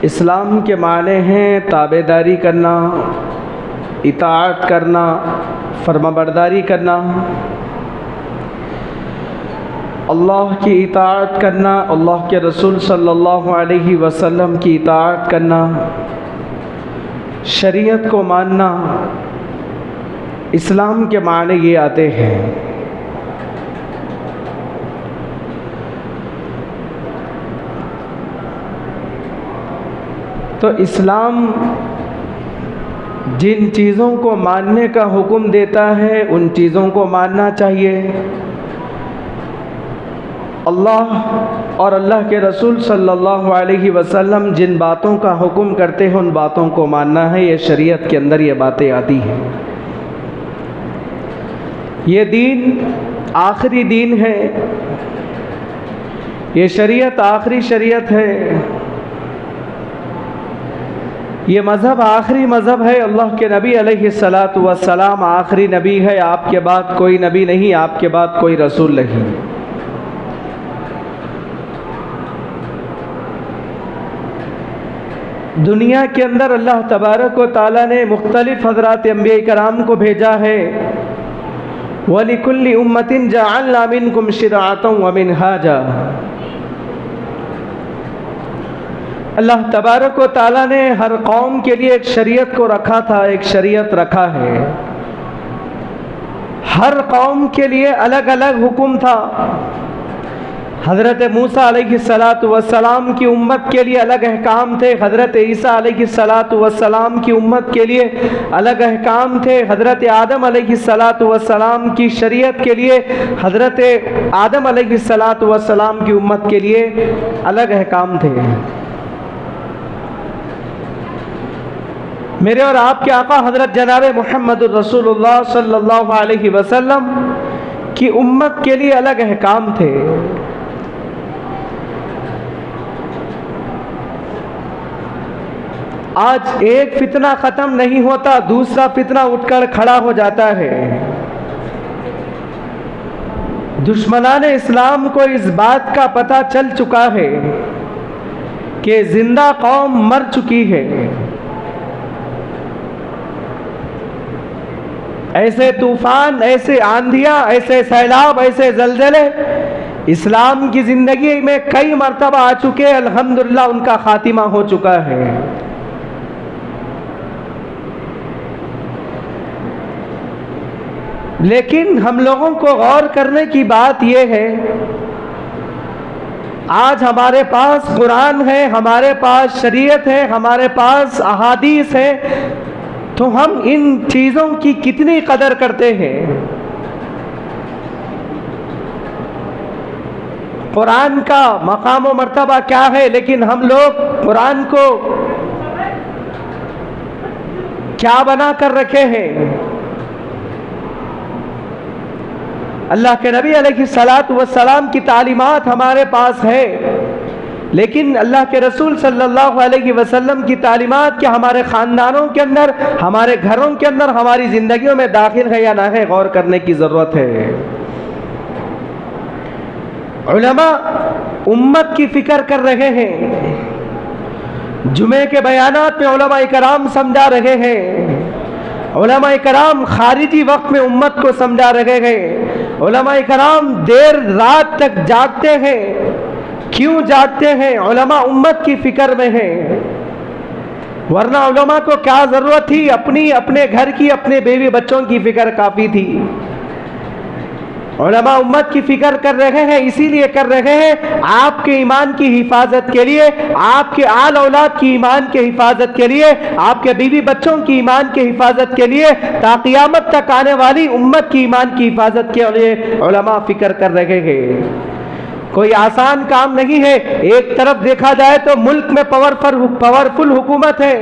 इस्लाम के माने हैं ताबेदारी करना, इताअत करना, फरमाबरदारी करना, अल्लाह की इताअत करना, अल्लाह के रसूल सल्लल्लाहु अलैहि वसल्लम की इताअत करना, शरीयत को मानना। इस्लाम के माने ये आते हैं। तो इस्लाम जिन चीज़ों को मानने का हुक्म देता है उन चीज़ों को मानना चाहिए। अल्लाह और अल्लाह के रसूल सल्लल्लाहु अलैहि वसल्लम जिन बातों का हुक्म करते हैं उन बातों को मानना है। ये शरीयत के अंदर ये बातें आती हैं। ये दीन आखिरी दीन है, ये शरीयत आखिरी शरीयत है, ये मज़हब आखिरी मज़हब है। अल्लाह के नबी अलैहिस्सलातु वस्सलाम आखिरी नबी है। आपके बाद कोई नबी नहीं, आपके बाद कोई रसूल नहीं। दुनिया के अंदर अल्लाह तबारक व तआला ने मुख्तलिफ हज़रात अंबिया कराम को भेजा है। वलिकुल्लि उम्मतिन जअलना मिनकुम शिरअतन व मिनहाजा। अल्लाह तबारक व तआला ने हर कौम के लिए एक शरीयत को रखा था, एक शरीयत रखा है। हर कौम के लिए अलग अलग हुक्म था। हज़रत मूसा अलैहिस्सलातु वस्सलाम की उम्मत के लिए अलग अहकाम थे, हज़रत ईसा अलैहिस्सलातु वस्सलाम की उम्मत के लिए अलग अहकाम थे, हज़रत आदम अलैहिस्सलातु वस्सलाम की शरीयत के लिए हज़रत आदम अलैहिस्सलातु वस्सलाम की उम्मत के लिए अलग अहकाम थे। मेरे और आपके आका हज़रत जनाब मुहम्मदुर रसूलुल्लाह सल्लल्लाहु अलैहि वसल्लम की उम्मत के लिए अलग अहकाम थे। आज एक फितना ख़त्म नहीं होता, दूसरा फितना उठकर खड़ा हो जाता है। दुश्मनाने इस्लाम को इस बात का पता चल चुका है कि जिंदा कौम मर चुकी है। ऐसे तूफान, ऐसे आंधियां, ऐसे सैलाब, ऐसे जलजले इस्लाम की ज़िंदगी में कई मरतबा आ चुके। अल्हम्दुलिल्लाह उनका खातिमा हो चुका है। लेकिन हम लोगों को गौर करने की बात यह है, आज हमारे पास कुरान है, हमारे पास शरीयत है, हमारे पास अहादीस है, तो हम इन चीज़ों की कितनी कदर करते हैं। कुरान का मकाम व मर्तबा क्या है, लेकिन हम लोग कुरान को क्या बना कर रखे हैं। अल्लाह के नबी अलैहिस्सलातु वस्सलाम की तालीमात हमारे पास है, लेकिन अल्लाह के रसूल सल्लल्लाहु अलैहि वसल्लम की तालीमात क्या हमारे ख़ानदानों के अंदर, हमारे घरों के अंदर, हमारी ज़िंदगियों में दाखिल है या ना है, गौर करने की ज़रूरत है। उलमा उम्मत की फ़िक्र कर रहे हैं। जुमे के बयानात में उलमा इकराम समझा रहे हैं। उलमा इकराम खारिजी वक्त में उम्मत को समझा रहे हैं। उलमा इकराम देर रात तक जागते हैं। क्यों जागते हैं? उलमा उम्मत की फिक्र में हैं। वरना उलमा को क्या जरूरत थी? अपने घर की, अपने बीवी बच्चों की फिक्र काफी थी। उलमा उम्मत की फिक्र कर रहे हैं, इसीलिए कर रहे हैं आपके ईमान की हिफाजत के लिए, आपके आल औलाद की ईमान के हिफाजत के लिए, आपके बीवी बच्चों की ईमान के हिफाजत के लिए, क़यामत तक आने वाली उम्मत की ईमान की हिफाजत के लिए उलमा फिक्र कर रहे हैं। कोई आसान काम नहीं है। एक तरफ देखा जाए तो मुल्क में पावरफुल हुकूमत है।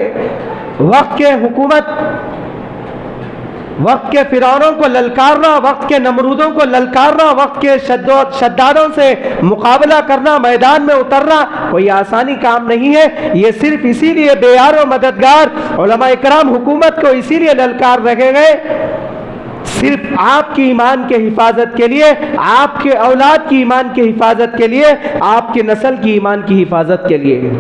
वक्त के फिरौनों को ललकारना, वक्त के नमरूदों को ललकारना, वक्त के शद्दादों से मुकाबला करना, मैदान में उतरना कोई आसानी काम नहीं है। ये सिर्फ इसीलिए बेयार और मददगार उलमा इकराम हुकूमत को इसीलिए ललकार रखे गए, सिर्फ आपकी ईमान के हिफाजत के लिए, आपके औलाद की ईमान के हिफाजत के लिए, आपके नस्ल की ईमान की हिफाजत के लिए।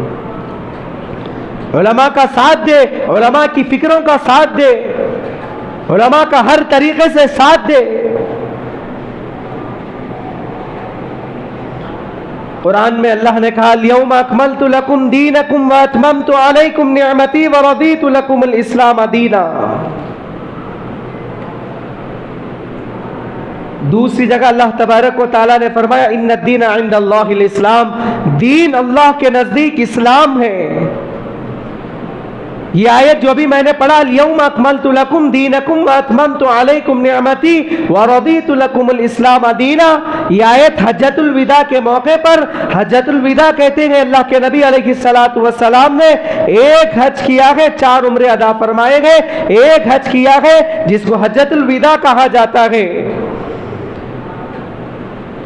उलमा का साथ दे, उलमा की फिक्रों का साथ दे, उलमा का हर तरीके से साथ दे। कुरान में अल्लाह ने कहा अल-यौम अकमलतु लकुम दीनकुम व अतममतु अलैकुम निअमती व रदीतु लकुमुल इस्लाम दीना। दूसरी जगह अल्लाह तबारक व तआला ने फरमाया इन्ना दीना इंदल्लाहिल इस्लाम, दीन अल्लाह के नजदीक इस्लाम है। ये आयत जो भी मैंने पढ़ा अल-यौम अकमलतु लकुम दीनकुम व अतममतु अलैकुम निअमती व रदीतु लकुमुल इस्लाम दीना, ये आयत हज्जतुल विदा के मौके पर, हज्जतुल विदा कहते हैं अल्लाह के नबी अलैहिस्सलातु वस्सलाम ने एक हज किया है, 4 उम्रे अदा फरमाए हैं, एक हज किया है जिसको हज्जतुल विदा कहा जाता है।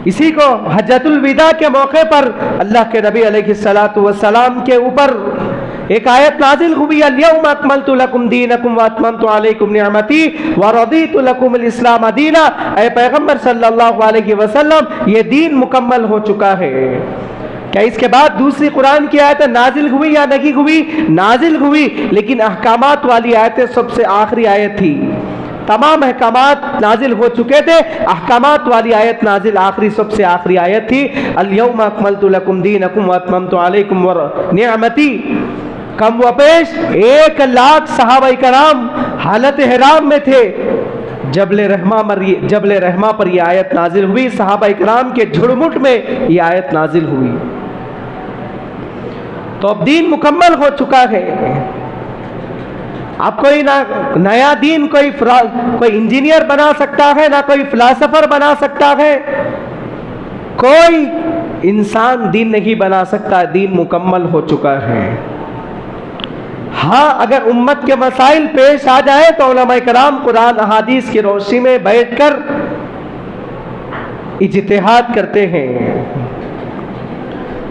इसी को हज्जतुल विदा के मौके पर अल्लाह के नबी अलैहिस्सलातु वस्सलाम के ऊपर एक आयत नाजिल हुई अल-यौम अकमलतु लकुम दीनकुम व अतममतु अलैकुम निअमती व रदीतु लकुमुल इस्लाम दीना। ऐ पैगंबर सल्लल्लाहु अलैहि वसल्लम, ये दीन मुकम्मल हो चुका है। क्या इसके बाद दूसरी कुरान की आयत नाजिल हुई या नहीं हुई? नाजिल हुई, लेकिन अहकामात वाली आयतें सबसे आखिरी आयत थी। तमाम अहकामात नाजिल हो चुके थे, अहकामात वाली आयत नाजिल आखिरी, सबसे आखिरी आयत थी अल-यौम अकमलतु लकुम दीनकुम व अतममतु अलैकुम निअमती। कम व पेश 1 लाख सहाबाए कराम हालत ihram में थे। जबले रहमा पर यह आयत नाजिल हुई, सहाबाए कराम के झुरमुट में यह आयत नाजिल हुई। तो अब दीन मुकम्मल हो चुका है। अब कोई ना नया दीन कोई इंजीनियर बना सकता है, ना कोई फिलासफर बना सकता है, कोई इंसान दीन नहीं बना सकता। दीन मुकम्मल हो चुका है। हाँ, अगर उम्मत के मसाइल पेश आ जाए तो उलमा कराम कुरान अहादीस की रोशनी में बैठकर इज्तिहाद करते हैं।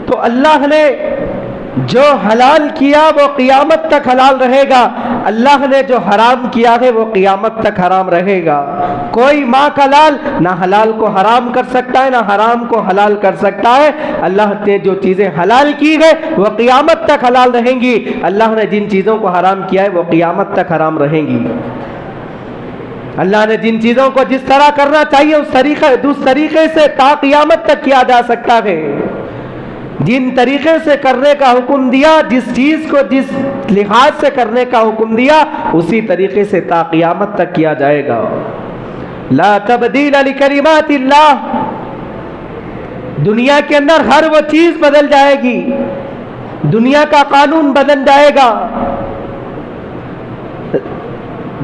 तो अल्लाह ने जो हलाल किया वो क़ियामत तक हलाल रहेगा, अल्लाह ने जो हराम किया है वो क़ियामत तक हराम रहेगा। कोई माँ का लाल ना हलाल को हराम कर सकता है, ना हराम को हलाल कर सकता है। अल्लाह ने जो चीज़ें हलाल की है वो क़ियामत तक हलाल रहेंगी, अल्लाह ने जिन चीज़ों को हराम किया है वो क़ियामत तक हराम रहेंगी। अल्लाह ने जिन चीज़ों को जिस तरह करना चाहिए उस तरीके से ता क़ियामत तक किया जा सकता है। जिन तरीके से करने का हुक्म दिया, जिस चीज को जिस लिहाज से करने का हुक्म दिया, उसी तरीके से ता क़ियामत तक किया जाएगा। ला तब्दील लिकलिमातिल्लाह, दुनिया के अंदर हर वो चीज बदल जाएगी, दुनिया का कानून बदल जाएगा,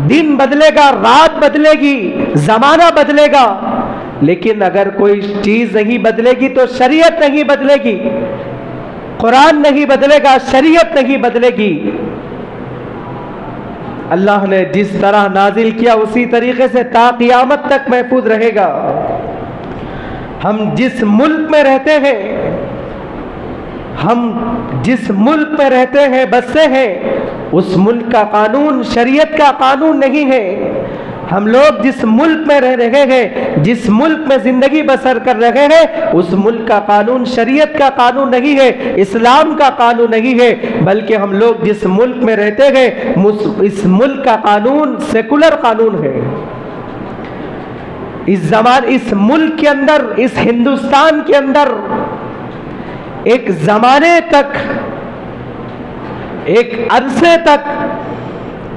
दिन बदलेगा, रात बदलेगी, जमाना बदलेगा, लेकिन अगर कोई चीज नहीं बदलेगी तो शरीयत नहीं बदलेगी। कुरान नहीं बदलेगा, शरीयत नहीं बदलेगी। अल्लाह ने जिस तरह नाजिल किया उसी तरीके से ता क़ियामत तक महफूज रहेगा। हम जिस मुल्क में रहते हैं, हम जिस मुल्क में रहते हैं, बसते हैं, उस मुल्क का कानून शरीयत का कानून नहीं है। हम लोग जिस मुल्क में रह रहे हैं, जिस मुल्क में जिंदगी बसर कर रहे हैं, उस मुल्क का कानून शरीयत का कानून नहीं है, इस्लाम का कानून नहीं है, बल्कि हम लोग जिस मुल्क में रहते हैं इस मुल्क का कानून सेकुलर कानून है। इस मुल्क के अंदर, इस हिंदुस्तान के अंदर एक जमाने तक, एक अरसे तक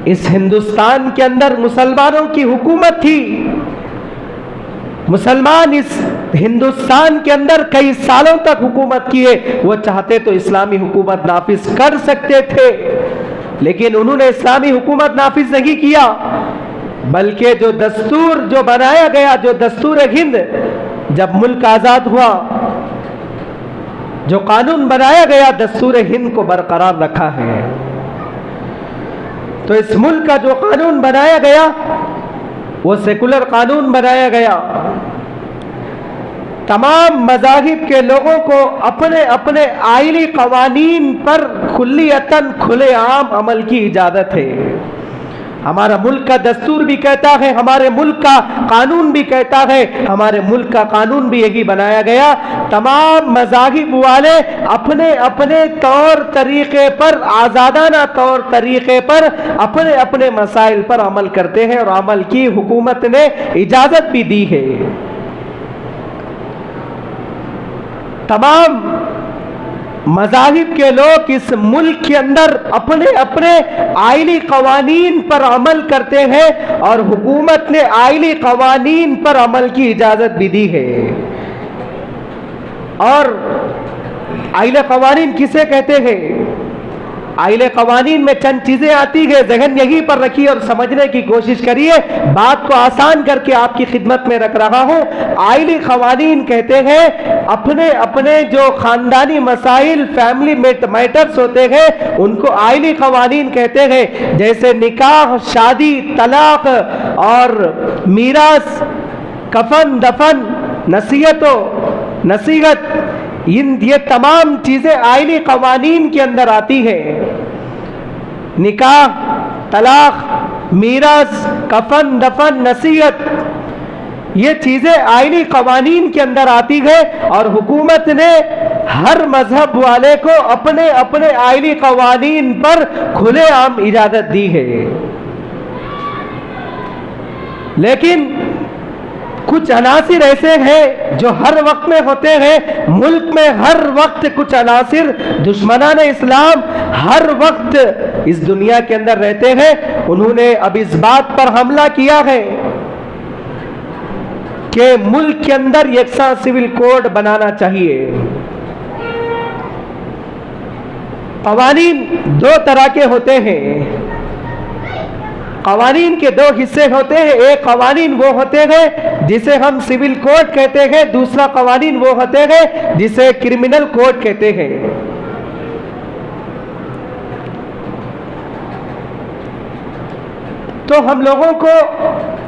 इस हिंदुस्तान के अंदर मुसलमानों की हुकूमत थी। मुसलमान इस हिंदुस्तान के अंदर कई सालों तक हुकूमत किए। वो चाहते तो इस्लामी हुकूमत नाफिज कर सकते थे, लेकिन उन्होंने इस्लामी हुकूमत नाफिज नहीं किया, बल्कि जो दस्तूर जो बनाया गया, जो दस्तूर हिंद, जब मुल्क आज़ाद हुआ, जो कानून बनाया गया, दस्तूर हिंद को बरकरार रखा है। तो इस मुल्क का जो कानून बनाया गया वो सेकुलर कानून बनाया गया। तमाम मज़ाहिब के लोगों को अपने अपने आईनी कवानीन पर खुल्लियतन खुलेआम अमल की इजाज़त है। हमारा मुल्क का दस्तूर भी कहता है, हमारे मुल्क का कानून भी कहता है, हमारे मुल्क का कानून भी यही बनाया गया, तमाम मज़ाहिब वाले अपने अपने तौर तरीके पर, आज़ादाना तौर तरीके पर अपने अपने मसाइल पर अमल करते हैं और अमल की हुकूमत ने इजाज़त भी दी है। तमाम मज़ाहिब के लोग इस मुल्क के अंदर अपने अपने आइली कवानीन पर अमल करते हैं और हुकूमत ने आइली कवानीन पर अमल की इजाज़त भी दी है। और आइले कवानीन किसे कहते हैं? आइले कवानीन में चंद चीज़ें आती है, ज़हन यहीं पर रखिए और समझने की कोशिश करिए, बात को आसान करके आपकी खिदमत में रख रहा हूँ। आइली कवानीन कहते हैं अपने अपने जो ख़ानदानी मसाइल, फैमिली मैटर्स होते हैं, उनको आइली कवानीन कहते हैं। जैसे निकाह, शादी, तलाक और मीरास, कफन दफन, नसीहत, ये तमाम चीज़ें आइली कवानीन के अंदर आती है। निकाह, तलाक, मीरास, कफन दफन, नसीहत, ये चीज़ें आइली कवानीन के अंदर आती है और हुकूमत ने हर मजहब वाले को अपने अपने आइली कवानीन पर खुलेआम इजाज़त दी है। लेकिन कुछ अनासिर ऐसे हैं जो हर वक्त में होते हैं, मुल्क में हर वक्त कुछ अनासिर दुश्मनाने इस्लाम हर वक्त इस दुनिया के अंदर रहते हैं। उन्होंने अब इस बात पर हमला किया है कि मुल्क के अंदर यकसा सिविल कोड बनाना चाहिए। कवानीन दो तरह के होते हैं, कवानीन के दो हिस्से होते हैं। एक कवानीन वो होते हैं जिसे हम सिविल कोड कहते हैं, दूसरा कवानीन वो होते हैं जिसे क्रिमिनल कोड कहते हैं। तो हम लोगों को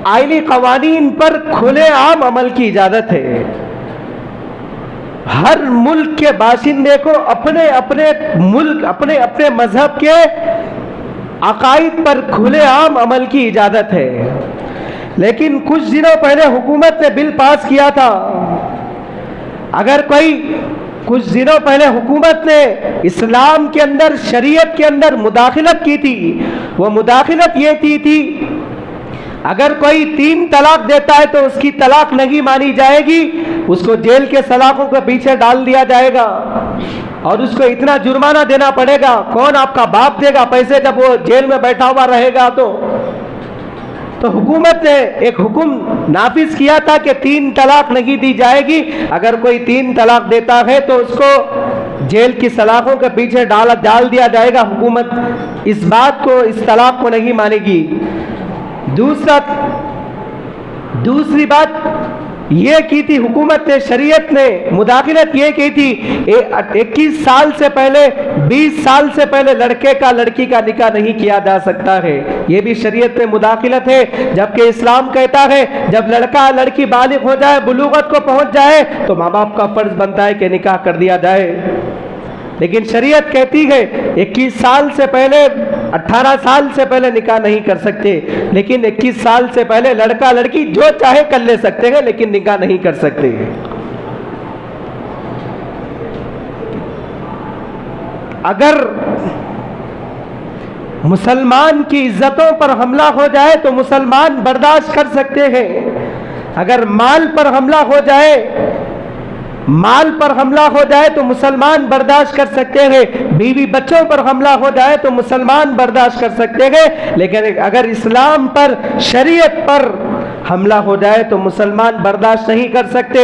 आइली कवानीन पर खुलेआम अमल की इजाजत है। हर मुल्क के बाशिंदे को अपने अपने मुल्क, अपने अपने मजहब के अकायद पर खुलेआम अमल की इजाज़त है। लेकिन कुछ दिनों पहले हुकूमत ने बिल पास किया था। अगर कोई कुछ दिनों पहले हुकूमत ने इस्लाम के अंदर, शरीयत के अंदर मुदाखिलत की थी। वो मुदाखिलत ये की थी, अगर कोई 3 तलाक देता है तो उसकी तलाक नहीं मानी जाएगी, उसको जेल के सलाखों के पीछे डाल दिया जाएगा और उसको इतना जुर्माना देना पड़ेगा। कौन आपका बाप देगा पैसे जब वो जेल में बैठा हुआ रहेगा? तो हुकूमत ने एक हुक्म नाफिज किया था कि 3 तलाक नहीं दी जाएगी। अगर कोई 3 तलाक देता है तो उसको जेल की सलाखों के पीछे डाल दिया जाएगा। हुकूमत इस बात को, इस तलाक को नहीं मानेगी। दूसरी बात ये की थी हुकूमत ने, शरीयत ने मुदाखिलत ये की थी, 21 साल से पहले, 20 साल से पहले लड़के का लड़की का निकाह नहीं किया जा सकता है। ये भी शरीयत में मुदाखिलत है। जबकि इस्लाम कहता है जब लड़का लड़की बालिग हो जाए, बुलूगत को पहुंच जाए, तो माँ बाप का फर्ज बनता है कि निकाह कर दिया जाए। लेकिन शरीयत कहती है 21 साल से पहले, 18 साल से पहले निकाह नहीं कर सकते। लेकिन 21 साल से पहले लड़का लड़की जो चाहे कर ले सकते हैं, लेकिन निकाह नहीं कर सकते। अगर मुसलमान की इज्जतों पर हमला हो जाए तो मुसलमान बर्दाश्त कर सकते हैं। अगर माल पर हमला हो जाए तो मुसलमान बर्दाश्त कर सकते हैं। बीवी बच्चों पर हमला हो जाए तो मुसलमान बर्दाश्त कर सकते हैं। लेकिन अगर इस्लाम पर, शरीयत पर हमला हो जाए तो मुसलमान बर्दाश्त नहीं कर सकते।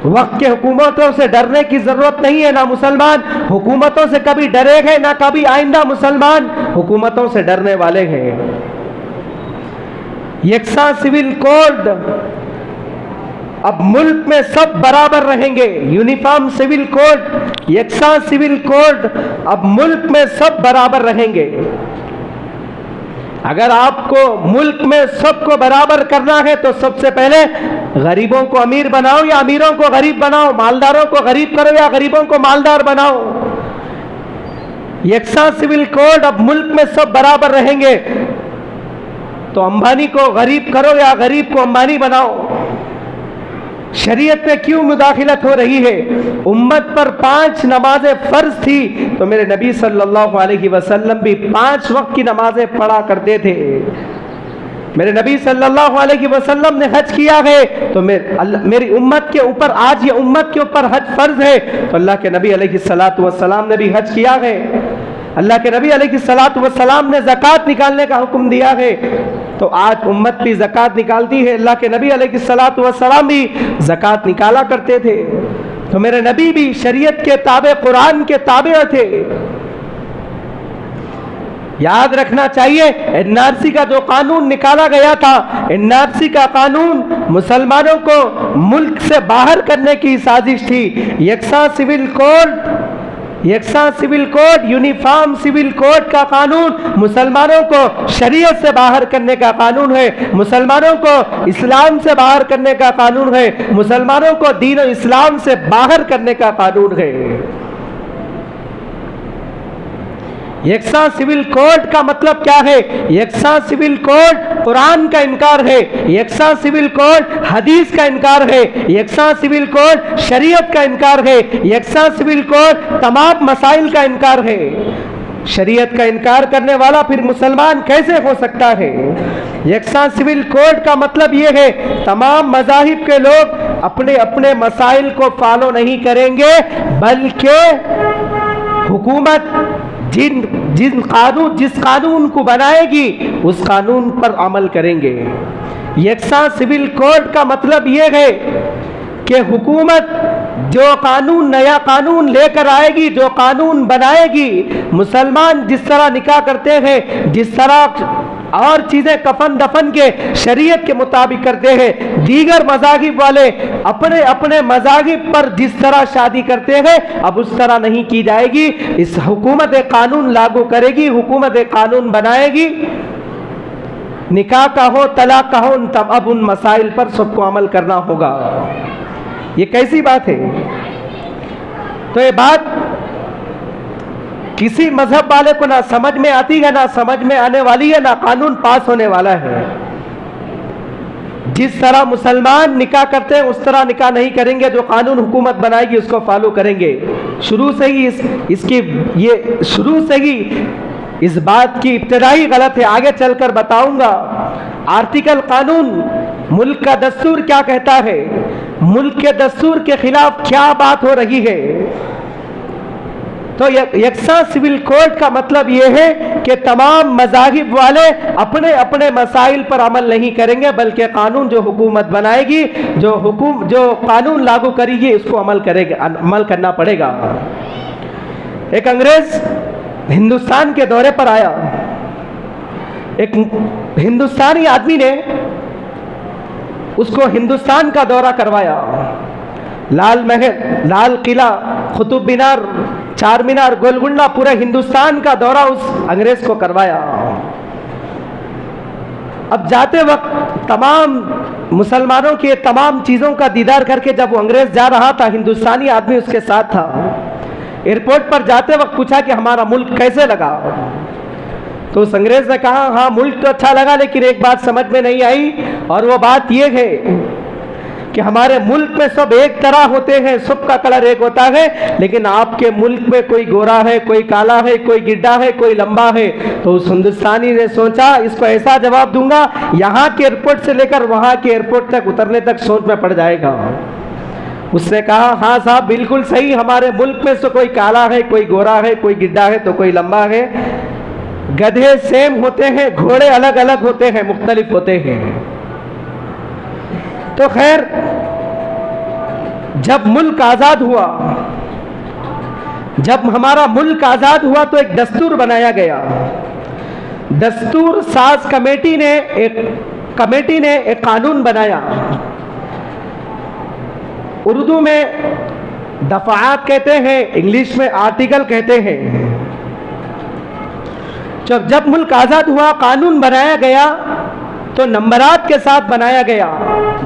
वक्त के हुकूमतों से डरने की जरूरत नहीं है। ना मुसलमान हुकूमतों से कभी डरे हैं, ना कभी आइंदा मुसलमान हुकूमतों से डरने वाले हैं। यकसा सिविल कोड, अब मुल्क में सब बराबर रहेंगे। यूनिफॉर्म सिविल कोड, यकसा सिविल कोड, अब मुल्क में सब बराबर रहेंगे। अगर आपको मुल्क में सबको बराबर करना है तो सबसे पहले गरीबों को अमीर बनाओ या अमीरों को गरीब बनाओ, मालदारों को गरीब करो या गरीबों को मालदार बनाओ। यकसा सिविल कोड, अब मुल्क में सब बराबर रहेंगे, तो अंबानी को गरीब करो या गरीब को अंबानी बनाओ। शरीयत में क्यों मुदाखिलत हो रही है? उम्मत पर 5 नमाजें फर्ज थी, तो मेरे नबी सल्लल्लाहु अलैहि वसल्लम भी 5 वक्त की नमाजें पढ़ा करते थे। मेरे नबी सल्लल्लाहु अलैहि वसल्लम ने हज किया है, तो मेरी उम्मत के ऊपर, आज ये उम्मत के ऊपर हज फर्ज है, तो अल्लाह के नबी अलैहि सलातु वस्सलाम ने भी हज किया है। अल्लाह के नबी अलैहि सलातु वस्सलाम ने ज़कात निकालने का हुक्म दिया है, तो आज उम्मत भी ज़कात निकालती है। अल्लाह के नबी अलैहि सलातु वस्सलाम भी ज़कात निकाला करते थे, तो मेरे नबी भी शरीयत के ताबे, कुरान के ताबे थे। याद रखना चाहिए, एनआरसी का जो कानून निकाला गया था, एनआरसी का कानून मुसलमानों को मुल्क से बाहर करने की साजिश थी। यकसा civil code, uniform civil code का कानून मुसलमानों को शरीयत से बाहर करने का कानून है, मुसलमानों को इस्लाम से बाहर करने का कानून है, मुसलमानों को दीन और इस्लाम से बाहर करने का कानून है। यकसा सिविल कोड का मतलब क्या है? यकसा सिविल कोड कुरान का इनकार है, यकसा सिविल कोड हदीस का इनकार है, यकसा सिविल कोड शरीयत का इनकार है, यकसा सिविल कोड तमाम मसाइल का इनकार है। शरीयत का इनकार करने वाला फिर मुसलमान कैसे हो सकता है? यकसा सिविल कोड का मतलब यह है, तमाम मज़ाहिब के लोग अपने अपने मसाइल को फॉलो नहीं करेंगे, बल्कि हुकूमत जिस कानून को बनाएगी उस कानून पर अमल करेंगे। यकसा सिविल कोड का मतलब यह है कि हुकूमत जो कानून, नया कानून लेकर आएगी, जो कानून बनाएगी, मुसलमान जिस तरह निकाह करते हैं, जिस तरह और चीजें कफन दफन के शरीयत के मुताबिक करते हैं, दीगर मज़ाहिब वाले अपने अपने मज़ाहिब पर जिस तरह शादी करते हैं, अब उस तरह नहीं की जाएगी। इस हुकूमत एक कानून लागू करेगी, हुकूमत एक कानून बनाएगी, निकाह का हो, तलाक का हो, तब अब उन मसाइल पर सबको अमल करना होगा। ये कैसी बात है? तो ये बात किसी मजहब वाले को ना समझ में आती है, ना समझ में आने वाली है, ना कानून पास होने वाला है। जिस तरह मुसलमान निकाह करते हैं उस तरह निकाह नहीं करेंगे, जो कानून हुकूमत बनाएगी उसको फॉलो करेंगे। शुरू से ही शुरू से ही इस बात की इब्तिदाई गलत है, आगे चलकर बताऊंगा। आर्टिकल कानून, मुल्क का दस्तूर क्या कहता है, मुल्क के दस्तूर के खिलाफ क्या बात हो रही है। तो यकसा सिविल कोड का मतलब यह है कि तमाम मज़ाहिब वाले अपने अपने मसाइल पर अमल नहीं करेंगे, बल्कि कानून जो हुकूमत बनाएगी, जो कानून लागू करेगी, उसको अमल करना पड़ेगा। एक अंग्रेज हिंदुस्तान के दौरे पर आया, एक हिंदुस्तानी आदमी ने उसको हिंदुस्तान का दौरा करवाया। लाल महल, लाल किला, कुतुब मीनार, चार मीनार, गोलकुंडा, पूरा हिंदुस्तान का दौरा उस अंग्रेज को करवाया। अब जाते वक्त तमाम मुसलमानों के तमाम चीज़ों का दीदार करके जब वो अंग्रेज जा रहा था, हिंदुस्तानी आदमी उसके साथ था। एयरपोर्ट पर जाते वक्त पूछा कि हमारा मुल्क कैसे लगा, तो उस अंग्रेज ने कहा हाँ मुल्क तो अच्छा लगा, लेकिन एक बात समझ में नहीं आई, और वो बात ये है कि हमारे मुल्क में सब एक तरह होते हैं, सबका कलर एक होता है, लेकिन आपके मुल्क में कोई गोरा है, कोई काला है, कोई गिड्डा है, कोई लंबा है। तो उस हिंदुस्तानी ने सोचा इसको ऐसा जवाब दूंगा, यहाँ के एयरपोर्ट से लेकर वहाँ के एयरपोर्ट तक उतरने तक सोच में पड़ जाएगा। उसने कहा हाँ साहब बिल्कुल सही, हमारे मुल्क में से कोई काला है, कोई गोरा है, कोई गिड्डा है, तो कोई लंबा है। गधे सेम होते हैं, घोड़े अलग अलग होते हैं, मुख्तलिफ होते हैं। तो खैर, जब मुल्क आजाद हुआ, जब हमारा मुल्क आजाद हुआ, तो एक दस्तूर बनाया गया। दस्तूर साज कमेटी ने एक कानून बनाया। उर्दू में दफात कहते हैं, इंग्लिश में आर्टिकल कहते हैं। जब मुल्क आजाद हुआ, कानून बनाया गया तो नंबरात के साथ बनाया गया।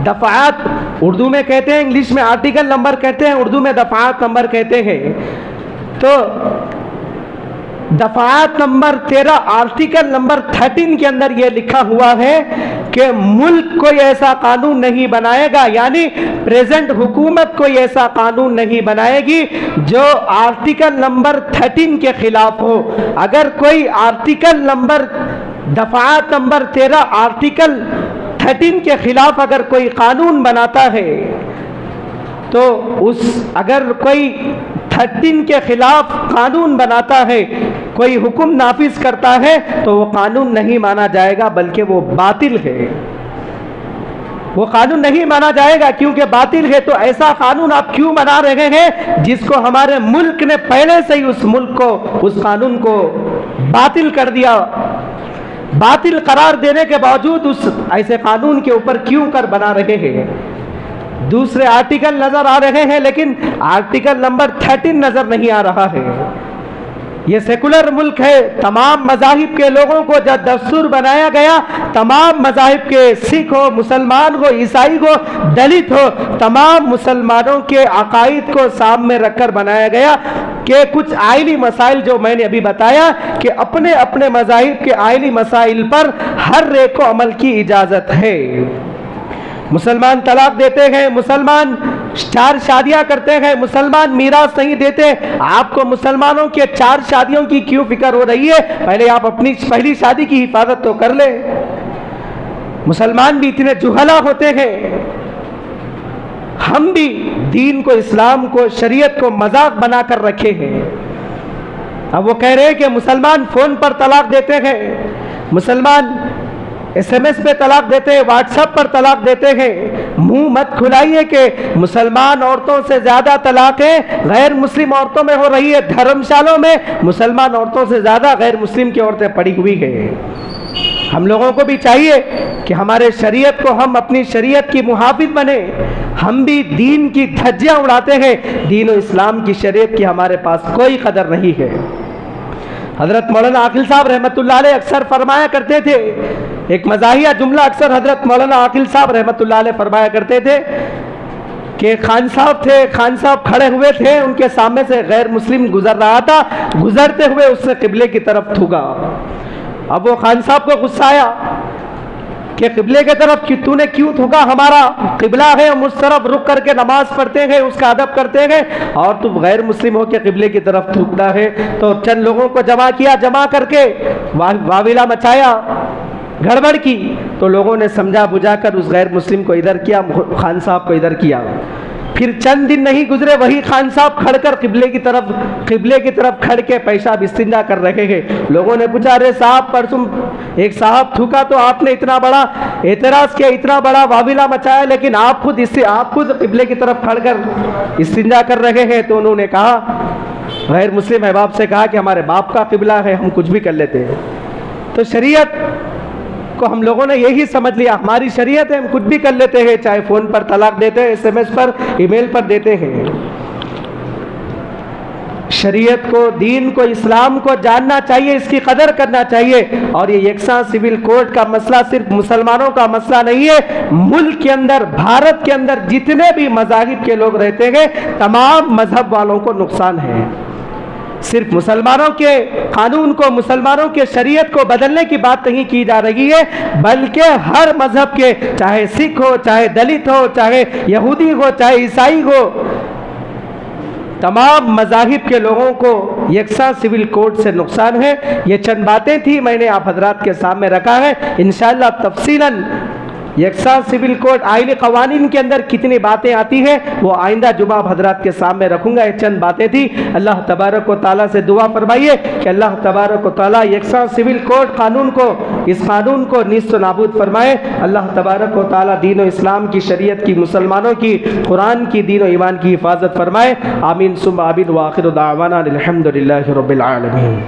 दफात उर्दू में कहते हैं, इंग्लिश में आर्टिकल नंबर कहते हैं, उर्दू में दफात नंबर कहते हैं। तो दफात नंबर 13 आर्टिकल नंबर 13 के अंदर यह लिखा हुआ है कि मुल्क कोई ऐसा कानून नहीं बनाएगा, यानी प्रेजेंट हुकूमत कोई ऐसा कानून नहीं बनाएगी जो आर्टिकल नंबर 13 के खिलाफ हो। अगर कोई आर्टिकल नंबर दफात नंबर 13 आर्टिकल 13 के खिलाफ अगर कोई कानून बनाता है तो अगर कोई 13 के खिलाफ कानून बनाता है, कोई हुक्म नाफिज करता है, तो वो कानून नहीं माना जाएगा बल्कि वो बातिल है। वो कानून नहीं माना जाएगा क्योंकि बातिल है। तो ऐसा कानून आप क्यों बना रहे हैं जिसको हमारे मुल्क ने पहले से ही उस मुल्क को, उस कानून को बातिल कर दिया। बातिल करार देने के बावजूद उस ऐसे कानून के ऊपर क्यों कर बना रहे हैं। दूसरे आर्टिकल नजर आ रहे हैं लेकिन आर्टिकल नंबर 13 नजर नहीं आ रहा है। ये सेकुलर मुल्क है, तमाम मजाहिब के लोगों को जब दस्तूर बनाया गया, तमाम मजाहिब के, सिख हो, मुसलमान हो, ईसाई हो, दलित हो, तमाम मुसलमानों के अकायद को सामने रखकर बनाया गया कि कुछ आइली मसाइल जो मैंने अभी बताया कि अपने अपने मजाहिब के आइली मसाइल पर हर एक को अमल की इजाजत है। मुसलमान तलाक देते हैं, मुसलमान 4 शादियां करते हैं, मुसलमान मीरास नहीं देते। आपको मुसलमानों के 4 शादियों की क्यों फिक्र हो रही है? पहले आप अपनी पहली शादी की हिफाजत तो कर ले। मुसलमान भी इतने जुहला होते हैं। हम भी दीन को, इस्लाम को, शरीयत को मजाक बनाकर रखे हैं। अब वो कह रहे हैं कि मुसलमान फोन पर तलाक देते हैं, मुसलमान SMS पे तलाक देते हैं, व्हाट्सएप पर तलाक देते हैं। मुंह मत खुलाइए कि मुसलमान औरतों से ज्यादा तलाकें गैर मुस्लिम औरतों में हो रही है। धर्मशालों में मुसलमान औरतों से ज्यादा गैर मुस्लिम की औरतें पड़ी हुई हैं। हम लोगों को भी चाहिए कि हमारे शरीयत को, हम अपनी शरीयत की मुहाफिज बने। हम भी दीन की धज्जियां उड़ाते हैं, दीन और इस्लाम की शरीयत की हमारे पास कोई कदर नहीं है। हजरत मौलाना आकिल साहब रहमतुल्लाह अलैह अक्सर फरमाया करते थे, एक मज़ाहिया जुमला अक्सर हजरत मौलाना आकिल साहब रहमतुल्लाह अलैह फरमाया करते थे कि खान साहब थे, खान साहब खड़े हुए थे, उनके सामने से गैर मुस्लिम गुजर रहा था, गुजरते हुए उसने किबले की तरफ थूका। अब वो खान साहब को गुस्सा आया कि किबले की तरफ कि तूने क्यों थूका, हमारा किबला है, हम उस तरफ रुक करके नमाज पढ़ते हैं, उसका अदब करते हैं, और तू गैर मुस्लिम हो के किबले की तरफ थूकता है। तो चंद लोगों को जमा किया, जमा करके वाविला मचाया, गड़बड़ की। तो लोगों ने समझा बुझाकर उस गैर मुस्लिम को इधर किया, खान साहब को इधर किया। फिर चंद दिन नहीं गुजरे, वही खान साहब खड़कर किबले की तरफ खड़ के पेशाब इस्तिंजा कर रहे हैं। लोगों ने पूछा, अरे साहब परसों एक साहब थूका तो आपने इतना बड़ा एतराज किया, इतना बड़ा वाविला मचाया, लेकिन आप खुद किबले की तरफ खड़कर इस्तिंजा कर रहे हैं। तो उन्होंने कहा, गैर मुस्लिम अहबाब से कहा कि हमारे बाप का किबला है, हम कुछ भी कर लेते हैं। तो शरीयत को हम लोगों ने यही समझ लिया, हमारी शरीयत है, हम कुछ भी कर लेते हैं, चाहे फोन पर तलाक देते हैं, SMS पर, ईमेल पर देते हैं। शरीयत को, दीन को, इस्लाम को जानना चाहिए, इसकी कदर करना चाहिए। और ये यकसा सिविल कोड का मसला सिर्फ मुसलमानों का मसला नहीं है। मुल्क के अंदर, भारत के अंदर जितने भी मज़ाहिब के लोग रहते हैं, तमाम मजहब वालों को नुकसान है। सिर्फ मुसलमानों के कानून को, मुसलमानों के शरीयत को बदलने की बात नहीं की जा रही है, बल्कि हर मजहब के, चाहे सिख हो, चाहे दलित हो, चाहे यहूदी हो, चाहे ईसाई हो, तमाम मजाहिब के लोगों को यकसा सिविल कोड से नुकसान है। ये चंद बातें थी, मैंने आप हजरात के सामने रखा है। इंशाअल्लाह तफसीलन यकसा सिविल कोड आइली कवानीन के अंदर कितनी बातें आती है वो आइंदा जुमा हजरात के सामने रखूंगा। ये चंद बातें थी। अल्लाह तबारक व तआला से दुआ फरमाइए कि अल्लाह तबारक व तआला यकसा सिविल कोड कानून को, इस कानून को निस्त नाबूद फरमाए। अल्लाह तबारक व तआला दीन व इस्लाम की, शरीयत की, मुसलमानों की, कुरान की, दीन व ईमान की हिफाजत फरमाए। आमीन सुम्मा आमीन व आखिर दावाना अल्हम्दुलिल्लाहि रब्बिल आलमीन।